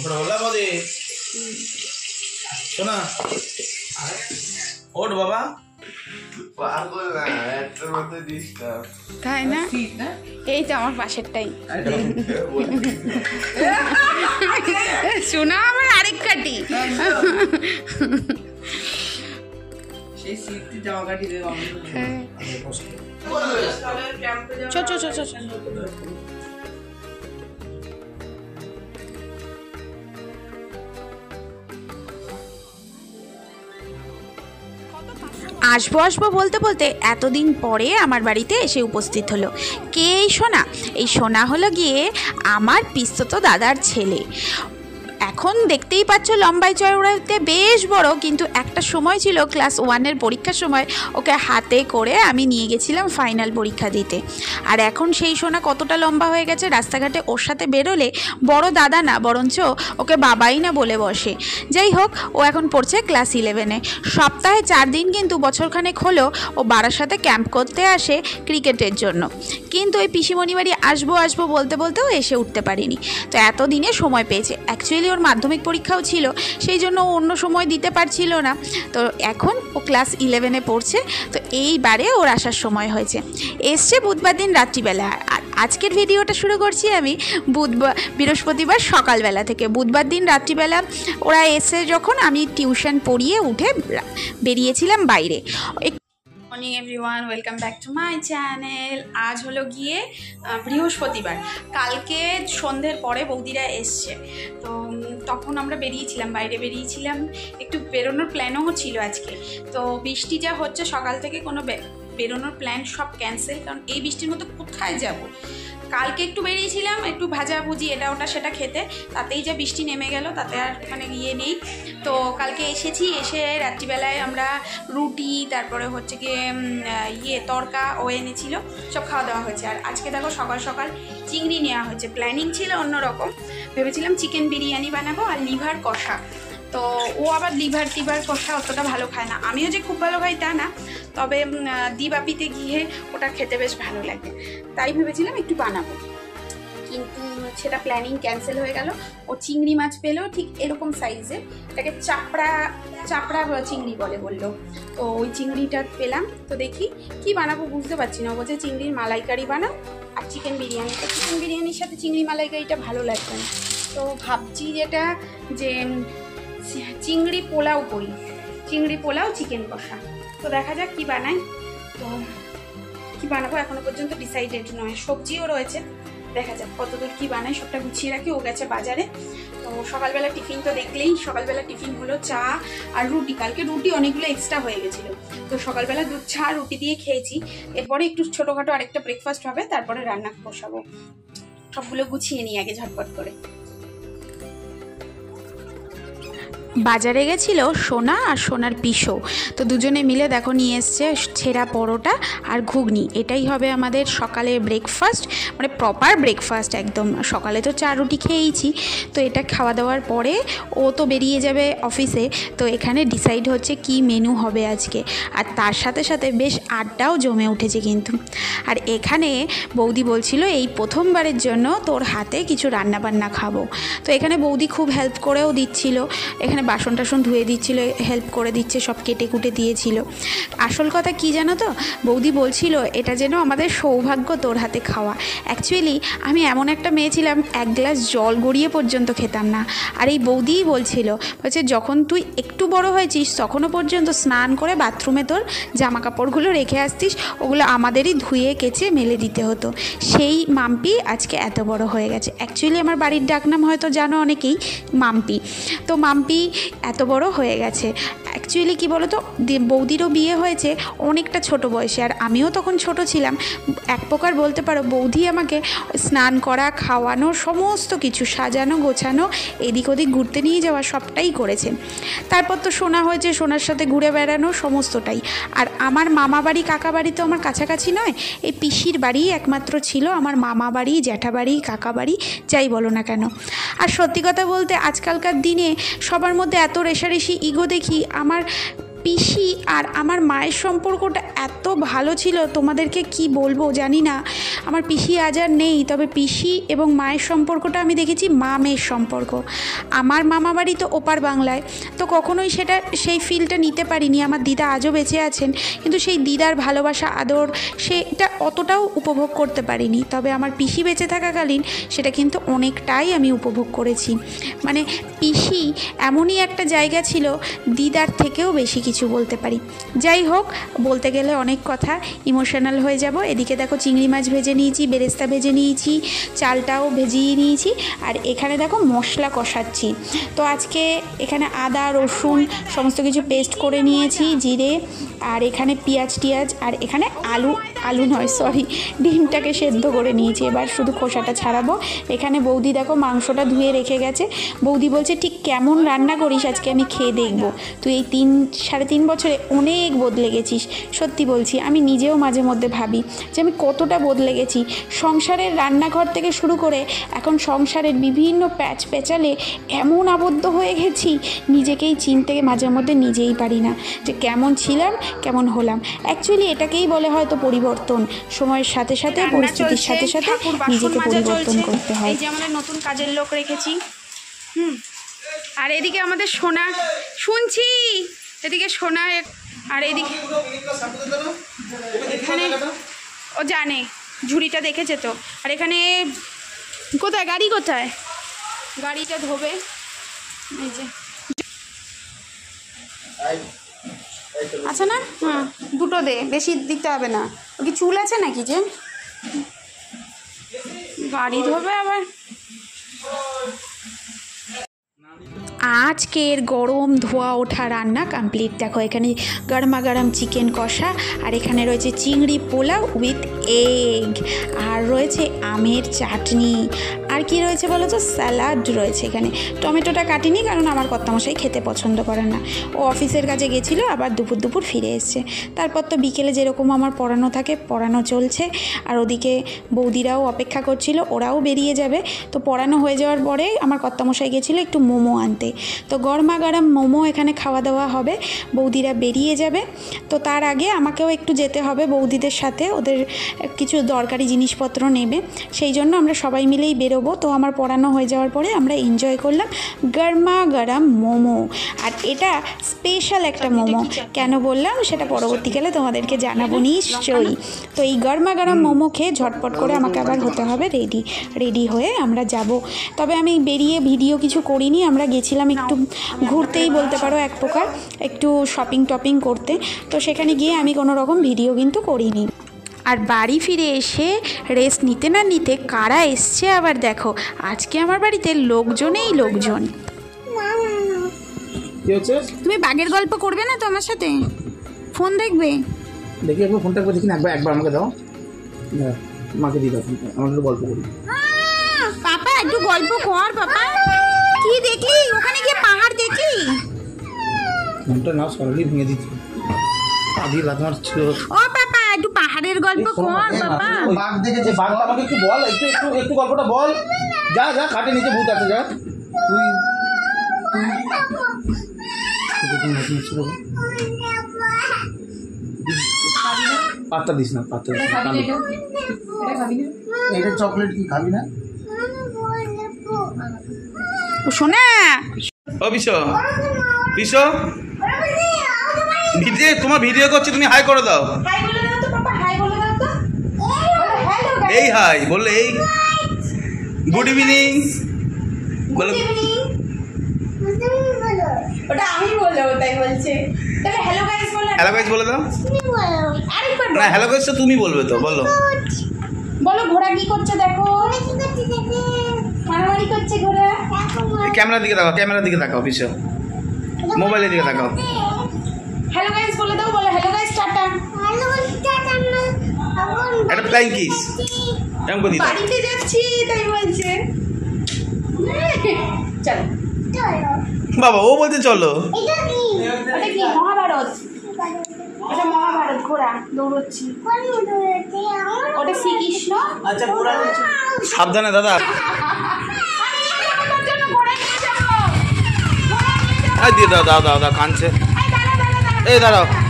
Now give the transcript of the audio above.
बोला बोदी सुना ओट बाबा তাই না? এই তো আমার পাশেরটাই শোনা আমার আরেক কাটি চো চো চো চো আসবো আসবো বলতে বলতে এতদিন পরে আমার বাড়িতে এসে উপস্থিত হলো কে? এই সোনা। এই সোনা হলো গিয়ে আমার পিস্তত দাদার ছেলে। এখন দেখতেই পাচ্ছ লম্বাই চওড়াতে বেশ বড়, কিন্তু একটা সময় ছিল ক্লাস 1-এর পরীক্ষার সময় ওকে হাতে করে আমি নিয়ে গেছিলাম ফাইনাল পরীক্ষা দিতে। আর এখন সেই সোনা কতটা লম্বা হয়ে গেছে, রাস্তাঘাটে ওর সাথে বেরোলে বড় দাদা না বরঞ্চ ওকে বাবাই না বলে বসে। যাই হোক, ও এখন পড়ছে ক্লাস 11-এ। সপ্তাহে 4 দিন কিন্তু বছরখানেক হলো ও বারাসাতে ক্যাম্প করতে আসে ক্রিকেটের জন্য, কিন্তু ওই পিসিমণি বাড়ি আসবো আসবো বলতে বলতেও এসে উঠতে পারিনি। তো এতদিনে সময় পেয়েছে। অ্যাকচুয়ালি ওর মাধ্যমিক পরীক্ষাও ছিল, সেই জন্য অন্য সময় দিতে পারছিল না। তো এখন ও ক্লাস 11-এ পড়ছে, তো এইবারে ওর আসার সময় হয়েছে। এসছে বুধবার দিন রাত্রিবেলা। আর আজকের ভিডিওটা শুরু করছি আমি বৃহস্পতিবার সকালবেলা থেকে। বুধবার দিন রাত্রিবেলা ওরা এসে যখন আমি টিউশন পড়িয়ে উঠে বেরিয়েছিলাম বাইরে। Morning everyone, welcome back to my channel. আজ হলো গিয়ে বৃহস্পতিবার। কালকে সন্ধ্যের পরে বৌদিরা এসছে, তো তখন আমরা বেরিয়েছিলাম, বাইরে বেরিয়েছিলাম। একটু বেরোনোর প্ল্যানও ছিল আজকে, তো বৃষ্টি যা হচ্ছে সকাল থেকে কোনো বেরোনোর প্ল্যান সব ক্যান্সেল, কারণ এই বৃষ্টির মধ্যে কোথায় যাব। কালকে একটু বেরিয়েছিলাম একটু ভাজাভুজি এটা ওটা সেটা খেতে, তাতেই যা বৃষ্টি নেমে গেল, তাতে আর মানে ইয়ে নেই। তো কালকে এসে রাত্রিবেলায় আমরা রুটি, তারপরে হচ্ছে গিয়ে তড়কা ও এনেছিল, সব খাওয়া দাওয়া হয়েছে। আর আজকে দেখো সকাল সকাল চিংড়ি নেওয়া হয়েছে। প্ল্যানিং ছিল অন্যরকম, ভেবেছিলাম চিকেন বিরিয়ানি বানাবো আর লিভার কষা। তো ও আবার লিভার কষা অতটা ভালো খায় না, আমিও যে খুব ভালো খাই তা না, তবে দিবাপিতে গিয়ে ওটা খেতে বেশ ভালো লাগে, তাই ভেবেছিলাম একটু বানাবো। কিন্তু সেটা প্ল্যানিং ক্যান্সেল হয়ে গেল। ও চিংড়ি মাছ পেলেও ঠিক এরকম সাইজের, এটাকে চাপড়া চিংড়ি বললো। তো ওই চিংড়িটা পেলাম, তো দেখি কি বানাবো বুঝতে পারছি না। ও বলছে চিংড়ির মালাইকারি বানাও আর চিকেন বিরিয়ানি। তো চিকেন বিরিয়ানির সাথে চিংড়ি মালাইকারিটা ভালো লাগবে না, তো ভাবছি যেটা যে চিংড়ি পোলাও করি, চিংড়ি পোলাও চিকেন কষা। তো দেখা যাক কি বানাই। তো কি বানাবো এখনো পর্যন্ত ডিসাইডেড নয়, সবজিও রয়েছে, দেখা যাক কতদূর কি বানাই। সবটা গুছিয়ে রাখি, ও গেছে বাজারে। তো সকালবেলা টিফিন তো দেখলেই, সকালবেলা টিফিন হলো চা আর রুটি। কালকে রুটি অনেকগুলো এক্সট্রা হয়ে গেছিলো, তো সকালবেলা দুধ চা রুটি দিয়ে খেয়েছি। এরপরে একটু ছোটোখাটো আরেকটা ব্রেকফাস্ট হবে, তারপরে রান্না বসাবো। সবগুলো গুছিয়ে নিই আগে ঝটপট করে। বাজারে গেছিল সোনা আর সোনার পিসো, তো দুজনে মিলে দেখো নিয়ে এসছে ছেঁড়া পরোটা আর ঘুগনি। এটাই হবে আমাদের সকালে ব্রেকফাস্ট, মানে প্রপার ব্রেকফাস্ট একদম। সকালে তো চা রুটি খেয়েইছি, তো এটা খাওয়া দাওয়ার পরে ও তো বেরিয়ে যাবে অফিসে। তো এখানে ডিসাইড হচ্ছে কি মেনু হবে আজকে, আর তার সাথে সাথে বেশ আড্ডাও জমে উঠেছে কিন্তু। আর এখানে বৌদি বলছিল এই প্রথমবারের জন্য তোর হাতে কিছু রান্নাবান্না খাবো। তো এখানে বৌদি খুব হেল্প করেও দিচ্ছিল, এখানে বাসন টাসন ধুয়ে দিচ্ছিল, হেল্প করে দিচ্ছে, সব কেটে কুটে দিয়েছিল। আসল কথা কি জানো তো, বৌদি বলছিল এটা যেন আমাদের সৌভাগ্য তোর হাতে খাওয়া। অ্যাকচুয়ালি আমি এমন একটা মেয়ে ছিলাম, 1 গ্লাস জল গড়িয়ে পর্যন্ত খেতাম না। আর এই বৌদিই বলছে যখন তুই একটু বড় হয়েছিস তখনও পর্যন্ত স্নান করে বাথরুমে তোর জামা কাপড়গুলো রেখে আসতিস, ওগুলো আমাদেরই ধুয়ে কেচে মেলে দিতে হতো। সেই মাম্পি আজকে এত বড় হয়ে গেছে। অ্যাকচুয়ালি আমার বাড়ির ডাকনাম হয়তো জানো অনেকেই, মাম্পি। তো মাম্পি এত বড় হয়ে গেছে। অ্যাকচুয়ালি কি বলো তো, বৌদিরও বিয়ে হয়েছে অনেকটা ছোট বয়সে, আর আমিও তখন ছোট ছিলাম। এক প্রকার বলতে পারো বৌদি আমাকে স্নান করা, খাওয়ানো, সমস্ত কিছু সাজানো গোছানো, এদিক ওদিক ঘুরতে নিয়ে যাওয়া সবটাই করেছে। তারপর তো সোনা হয়েছে, সোনার সাথে ঘুরে বেড়ানো সমস্তটাই। আর আমার মামা বাড়ি কাকা বাড়ি তো আমার কাছাকাছি নয়, এই পিসির বাড়ি একমাত্র ছিল আমার মামা বাড়ি, জ্যাঠা বাড়ি, কাকা বাড়ি, যাই বলো না কেন। আর সত্যি কথা বলতে আজকালকার দিনে সবার মধ্যে এত রেষারেষি ইগো দেখি, আমার পিসি আর আমার মায়ের সম্পর্কটা এত ভালো ছিল, তোমাদেরকে কি বলবো জানি না। আমার পিসি আজ আর নেই, তবে পিসি এবং মায়ের সম্পর্কটা আমি দেখেছি মা মেয়ের সম্পর্ক। আমার মামা বাড়ি তো ওপার বাংলায়, তো কখনোই সেই ফিলটা নিতে পারিনি। আমার দিদা আজও বেঁচে আছেন, কিন্তু সেই দিদার ভালোবাসা আদর সেটা অতটাও উপভোগ করতে পারিনি। তবে আমার পিসি বেঁচে থাকাকালীন সেটা কিন্তু অনেকটাই আমি উপভোগ করেছি। মানে পিসি এমনই একটা জায়গা ছিল, দিদার থেকেও বেশি কিছু বলতে পারি। যাই হোক, বলতে গেলে অনেক কথা, ইমোশনাল হয়ে যাব। এদিকে দেখো চিংড়ি মাছ ভেজে নিয়েছি, বেরেস্তা ভেজে নিয়েছি, চালটাও ভেজিয়ে নিয়েছি, আর এখানে দেখো মশলা কষাচ্ছি। তো আজকে এখানে আদা রসুন সমস্ত কিছু পেস্ট করে নিয়েছি, জিরে, আর এখানে পেঁয়াজ টিয়াজ, আর এখানে আলু নয় সরি ডিমটাকে সেদ্ধ করে নিয়েছি। এবার শুধু খোসাটা ছাড়াবো। এখানে বৌদি দেখো মাংসটা ধুয়ে রেখে গেছে। বৌদি বলছে ঠিক কেমন রান্না করিস আজকে আমি খেয়ে দেখব। তুই এই 3.5 বছরে অনেক বদলে গেছিস। সত্যি বলছি, আমি নিজেও মাঝে মধ্যে ভাবি যে আমি কতটা বদলে গেছি। সংসারের রান্নাঘর থেকে শুরু করে এখন সংসারের বিভিন্ন প্যাচালে এমন আবদ্ধ হয়ে গেছি, নিজেকেই চিনতে মাঝে মধ্যে নিজেই পারি না যে কেমন ছিলাম কেমন হলাম। অ্যাকচুয়ালি এটাকেই বলে হয়তো পরিবর্তন। সময়ের সাথে সাথে পরিস্থিতির সাথে সাথে নিজেকে পরিবর্তন করতে হয়। এই যে আমাদের নতুন কাজের লোক রেখেছি। আর এদিকে আমাদের সোনা শুনছি, এদিকে সোনা, আর এদিকে এখানে ও জানে ঝুড়িটা দেখেছে তো। আর এখানে কোথায় গাড়ি, কোথায় গাড়িটা ধোবে, এই যে আচ্ছা না, হ্যাঁ দুটো দে, বেশি দিতে হবে না। ও কি চুল আছে নাকি যে গাড়ি ধোবে আবার। আজকের গরম ধোয়া ওঠা রান্না কমপ্লিট। দেখো এখানে গরমা গরম চিকেন কষা, আর এখানে রয়েছে চিংড়ি পোলাও উইথ এগ, আর রয়েছে আমের চাটনি, আর কি রয়েছে বলো তো, স্যালাড রয়েছে। এখানে টমেটোটা কাটিনি কারণ আমার কর্তামশাই খেতে পছন্দ করেন না। ও অফিসের কাজে গেছিলো, আবার দুপুর ফিরে এসছে। তারপর তো বিকেলে যেরকম আমার পড়ানো থাকে, পড়ানো চলছে। আর ওদিকে বৌদিরাও অপেক্ষা করছিল, ওরাও বেরিয়ে যাবে। তো পড়ানো হয়ে যাওয়ার পরে আমার কর্তামশাই গেছিলো একটু মোমো আনতে। তো গরমা গরম মোমো এখানে খাওয়া দাওয়া হবে, বৌদিরা বেরিয়ে যাবে। তো তার আগে আমাকেও একটু যেতে হবে বৌদিদের সাথে, ওদের কিছু দরকারি জিনিসপত্র নেবে, সেই জন্য আমরা সবাই মিলেই বেরোবো। তো আমার পড়ানো হয়ে যাওয়ার পরে আমরা এনজয় করলাম গরমা গরম মোমো। আর এটা স্পেশাল একটা মোমো, কেন বললাম সেটা পরবর্তীকালে তোমাদেরকে জানাবো নিশ্চয়ই। তো এই গরমা গরম মোমো খেয়ে ঝটপট করে আমাকে আবার হতে হবে রেডি হয়ে আমরা যাব। তবে আমি বেরিয়ে ভিডিও কিছু করিনি, আমরা গেছিলাম একটু ঘুরতেই বলতে পারো, এক প্রকার একটু শপিং করতে। তো সেখানে গিয়ে আমি কোনো রকম ভিডিও কিন্তু করিনি। আর বাড়ি ফিরে এসে রেস্ট নিতে না নিতে কারা এসছে আবার দেখো। আজকে আমার বাড়িতে লোকজনেই লোকজন। তুমি বাঘের গল্প করবে না তো আমার সাথে? ফোন দেখবে? দেখি একবার ফোনটা দেখি না, একবার আমাকে দাও, মাকে দিয়ে দাও, আমার একটু গল্প করি। পাপা একটু গল্প কর। পাপা কি দেখলি ওখানে গিয়ে? পাহাড় দেখলি? ফোনটা না সরালি ভেঙে দিচ্ছি। আদি রাত মারছিল। ও পাপা একটু পাহাড়ের গল্প কর। পাপা বাঘ দেখেছে, বাঘটা আমাকে একটু বল, একটু গল্পটা বল। যা খাটে নিচে ভূত আছে, যা তুই পাত্তা দিস না, এটা চকলেট কি খাবি না? শোনা ও বিশো তোমার ভিডিও করছি, তুমি হাই করে দাও। এই হাই বললে, এই গুড ইভিনিং বলো। ওটা আমি বলবো তাই বলছে। তবে হ্যালো গাইস বলো। হ্যালো গাইস বলে দাও। আরেকবার না, হ্যালো গাইস তো তুমি বলবে তো, বলো বলো। ঘোড়া কি করছে দেখো, মারামারি করছে ঘোড়া। ক্যামেরার দিকে তাকাও বিশো, মোবাইলের দিকে তাকাও। হ্যালো গাইস বলে দাও, বলো হ্যালো গাইস টাটা। একটা ফ্লাইং কিস এমন করে দিই। বাড়িতে যাচ্ছি তাই বলছে। চলো বাবা ও বলতে চলো। ওটা কি মহাভারত? ওটা মহাভারত, ঘোড়া দৌড়চ্ছি। ওটা শ্রীকৃষ্ণ। আচ্ছা ঘোড়া সাবধানে দাদা। দিয়ে দাও কানছে। এই দাঁড়াও